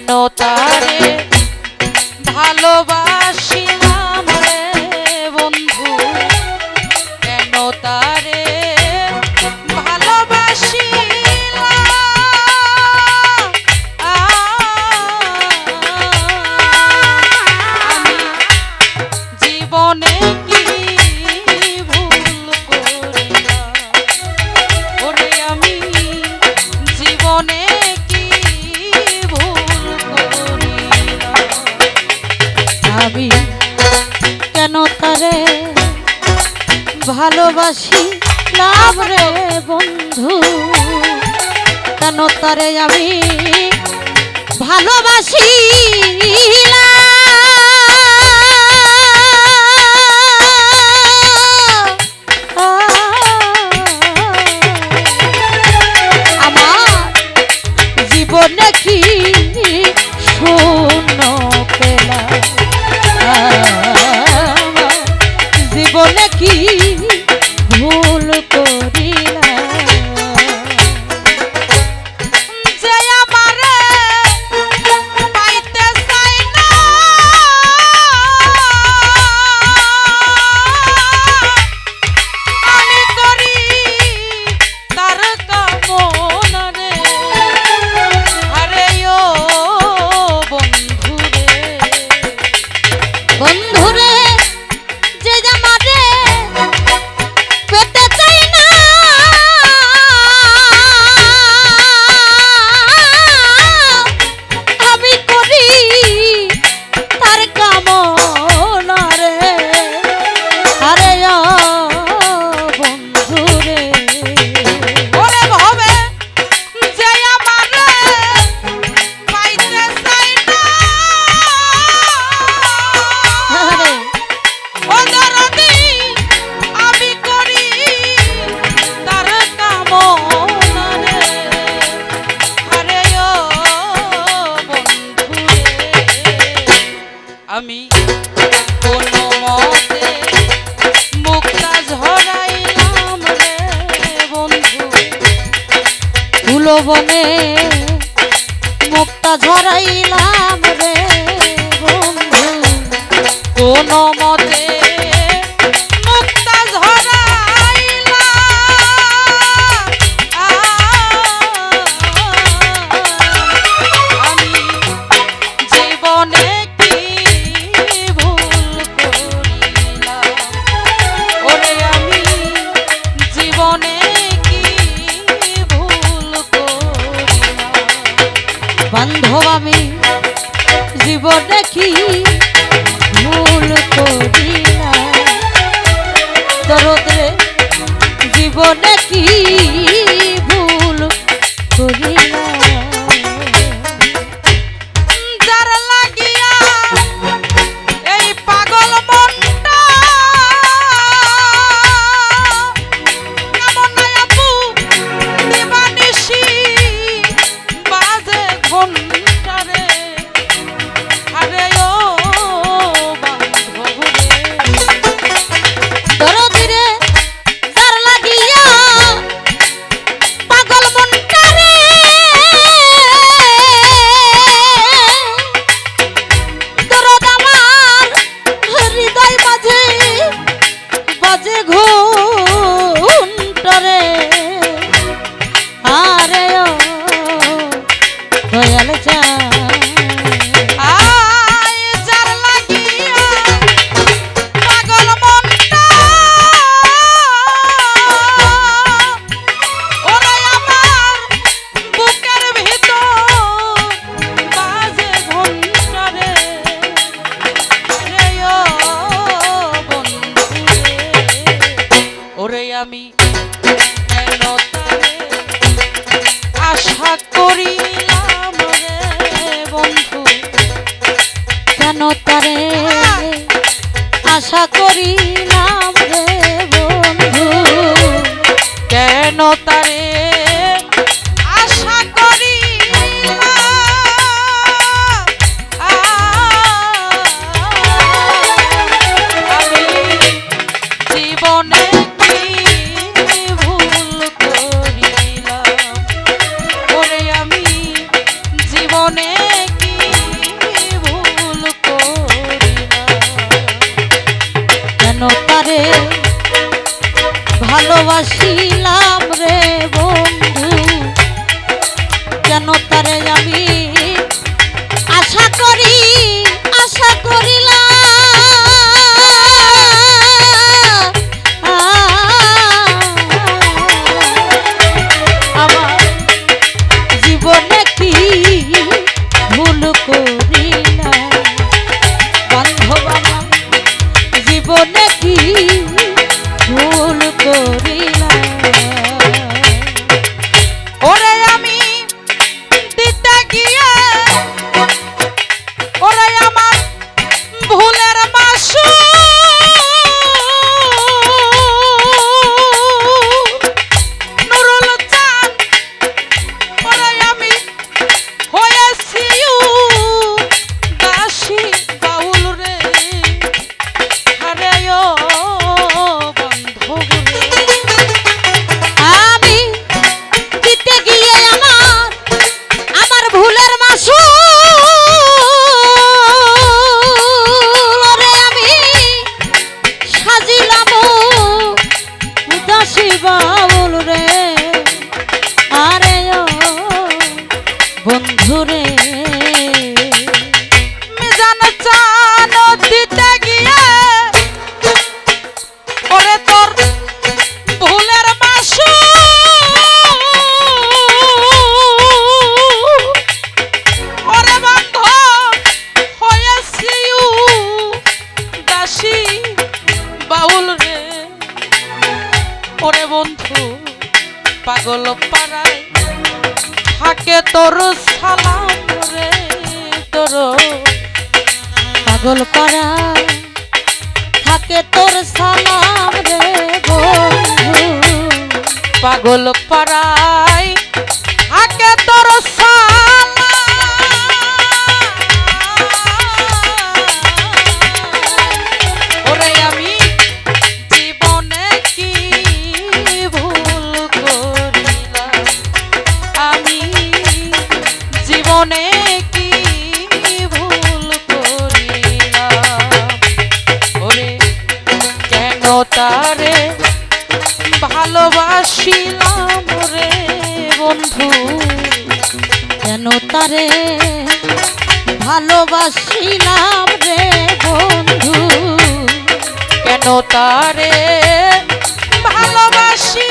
কেন তারে ভালোবাসিলাম রে বন্ধু, কেন তারে ভালোবাসিলাম। আমি জীবনে কি ভুল করিলাম, ওরে আমি জীবনে আমি কেন তারে ভালোবাসি লাভ রে বন্ধু, কেন তারে আমি ভালোবাসি। আমার জীবনে কি শূন্য পেলাম, জীবনে কি ভুল করিলাম, যে আমারে পাইতে চাই না, আমি করি তার কামনা রে। আরে ও বন্ধুরে, বন্ধুরে যে আমারে পেতে চাই না, আমি করি তার কামনা রে। আরে ও বন্ধুরে, ওরে ভাবে যে আমারে পাইতে চাই না, আমি করি তার কামনা রে। আরে ও বন্ধুরে, আমি কোনো মতে মুক্তা ঝরাইলাম রে বন্ধু, ফুলবনে মুক্তা ঝরাইলাম রে বন্ধু, কোনো মতে মুক্তা ঝরাইলাম। আমি জীবনে কি ভুল করিলাম, ওরে আমি জীবনে কি ভুল করিলাম। বান্ধব আমি জীবনে কি ভুল করিলাম, দরদরে জীবনে কি ভুল করিলাম। যার লাগিয়া এই পাগল মনটা কামনায় আপু দিবানিশি বাজে ঘন্টা রে। আরে ও বান্ধব রে, দরদিরে যার লাগিয়া পাগল মনটা রে, দরদ আমার হৃদয় মাঝে বাজে ঘন্টা রে। আরে ও দয়াল চা আমি কেন তারে আশা করিলাম রে বন্ধু, কেন তারে আশা করিলাম রে বন্ধু, কেন তারে আশা করিলাম। আমি জীবনে জীবনে কি ভালোবাসিলাম রে বন্ধু, কেন তারে আমি আশা করিলাম। আমার জীবনে কি ভুল করিলাম বান্ধব, আমার জীবনে কি ভুল করিলাম। ওরে আমি দিতে গিয়ে ওরে আমার ভুলের মাসু নুরুল চাঁদ, ওরে আমি হয়েছি দাসী বাউল রে। আরে ও বান্ধব রে, আমি দিতে গিয়ে আমার ভুলের মাসুল রে আমি সাজিলাম দাসী বাউল রে। আরে ও বন্ধু রে, মিজান চান দিতে গিয়ে ওরে তোর ভুলের মাসু ওরে বান্ধব হয়েছি দাসী বাউল রে। ওরে বন্ধু পাগল পাড়ায় থাকে তোর সালাম রে, তোর পাগল পাড়া থাকে তোর সালাম রে বন্ধু। পাগল পাড়ায় থাকে তোর সালাম। ওরে আমি জীবনে কি ভুল করিলাম, আমি জীবনে কি ভুল করিলাম। ওরে কেন তারে ভালোবাসিলাম রে বন্ধু, কেন তারে ভালোবাসিলাম রে বন্ধু, কেন তারে ভালোবাসি